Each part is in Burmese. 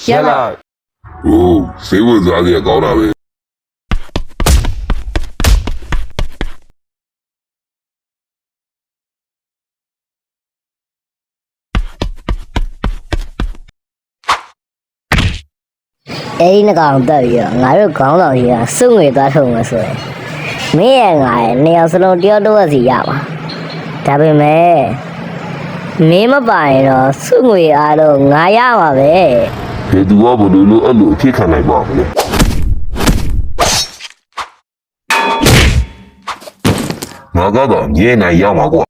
ရက်လိုက် ဟိုးစေဝစားရကောင်းတာပဲ အဲ့ဒီနှကောင်တက်ပြီးတော့ငါတို့ခေါင်းဆောင်ကြီးကစုငွေသွားထုတ်မယ်ဆိုရင်မင်းရဲ့ငါရဲ့နေရာစလုံးတယောက်တော့စီရပါဒါပေမဲ့မင်းမပိုင်တော့စုငွေအားလုံးငါရပါပဲ ဘယ်သူကဘလို့လို့အဲ့လိုအဖြစ်ခံနိုင်ပါမလဲငါကတော့မြဲနိုင်ရမှာကွာ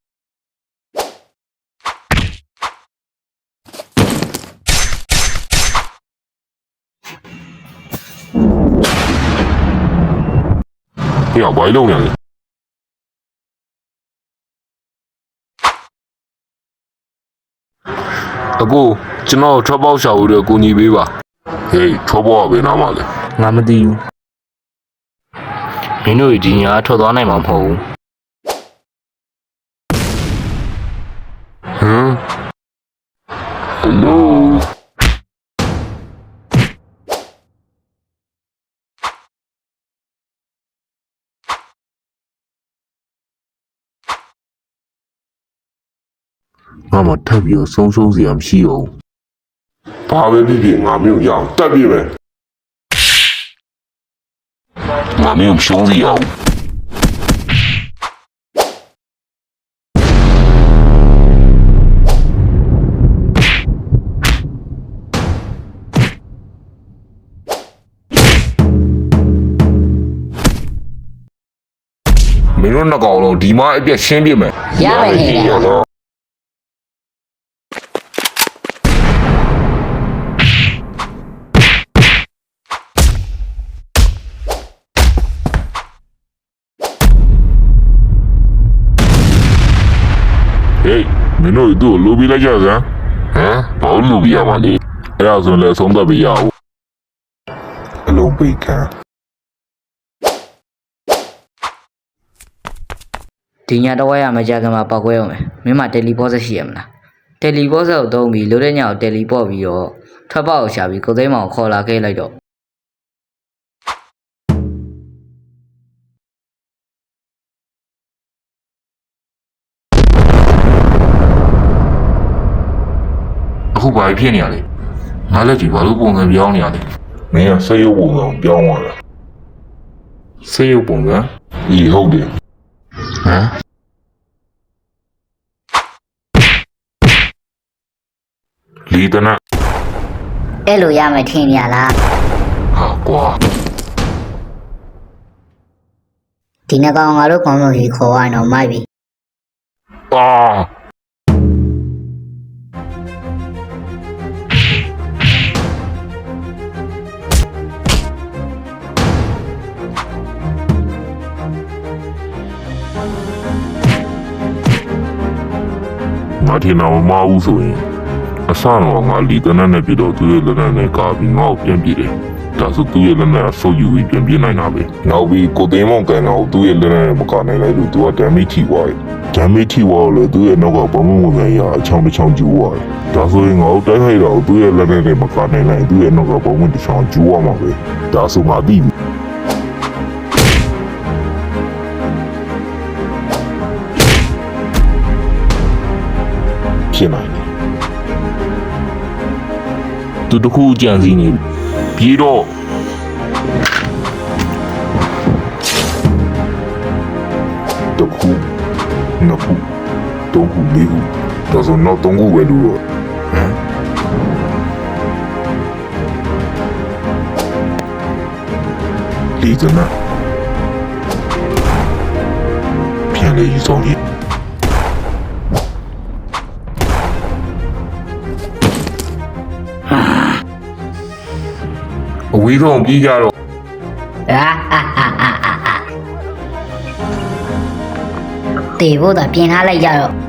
ဟေ့ဘာလုံးနေလဲအကိုကျွန်တော်ထွက်ပေါက်ရှာဦးတဲ့ကိုညီပေးပါဟေးထွက်ပေါက်ပဲနားမလဲ ငါမသိဘူးမင်းတို့ဒီညာထွက်သွားနိုင်မှာမဟုတ်ဘူး ဟမ်ဟယ်လိုငါမထပ်ပြီးဆုံးရှုံးစရာမရှိအောင်ဘာပဲဖြစ်ဖြစ်ငါမျိုးရအောင်တက်ပြမယ်ငါမျိုးရှုံးစရာအောင်မင်းတို့နှစ်ကောင်လုံးဒီမှာအပြက်ရှင်းပြမယ် ရမယ်ခင်ဗျာ ဟေးမင်းတို့သူ့ကိုလိုပြီးလိုက်ကြစမ်းဟမ်ဘာလို့လိုပြီးရမှာလဲအဲ့ဒါဆိုလည်းအဆုံးသတ်ပေးရအောင်အလုံးပိတ်ခံ ဒီညတော့ရမကြခင်မှာပောက်ကွဲအောင်မယ်မင်းမတယ်လီပေါ့ဆက်ရှိရမလားတယ်လီပေါ့ဆက်ကိုသုံးပြီးလိုတဲ့ညကိုတယ်လီပေါ့ပြီးတော့ထွက်ပေါက်ကိုရှာပြီးကိုသိမ်းမောင်ခေါ်လာခဲ့လိုက်တော့ အခုဘာဖြစ်နေရလဲငါလည်းဒီဘာလို့ပုံစံပြောင်းနေရလဲမင်းကစိတ်ရုပ်ပုံစံပြောင်းသွားတာစိတ်ရုပ်ပုံစံဤဟုတ်တယ်ဟမ်လီတနာ အဲ့လိုရမယ်ထင်ရလား ဟာကွာ ဒီနှကောင်ငါတို့ခေါင်းဆောင်ကြီးခေါ်ရအောင်မိုက်ပြီ အာ ငါထင်တော့မအောင်ဆိုရင်အဆတော့ငါလီတနက်နဲ့ပြတော့သူ့ရဲ့လက်နက်နဲ့ကာပြီးငါ့ကိုပြန်ပြေးတယ်ဒါဆိုသူ့ရဲ့လက်နက်ဆုပ်ယူပြီးပြန်ပြေးနိုင်တာပဲနောက်ပြီးကိုသိန်းမောင်ကန်တော့သူ့ရဲ့လက်နက်နဲ့မကာနိုင်လိုက်လို့သူက damage ထိသွားတယ် damage ထိသွားလို့သူ့ရဲ့နောက်ကဘုံဘုံဝင်ရအချောင်းတစ်ချောင်းကျူသွားတယ်ဒါဆိုရင်ငါတို့တိုက်ခိုက်တော့သူ့ရဲ့လက်နက်နဲ့မကာနိုင်လိုက်သူ့ရဲ့နောက်ကဘုံဘုံတစ်ချောင်းကျူသွားမှာပဲဒါဆိုငါသိပြီဖြစ်နိုင်တယ်သူတခုကြံစည်နေပြီးတော့တခုနှစ်ခုသုံးခုလေးခုဒါဆိုတော့သုံးခုပဲလို့တော့ဟမ်လီဇနာပြန်လေယူဆောင်ကြီးအဝေးဆုံးပြေးကြတော့ တေဖို့သာပြင်ထားလိုက်ကြတော့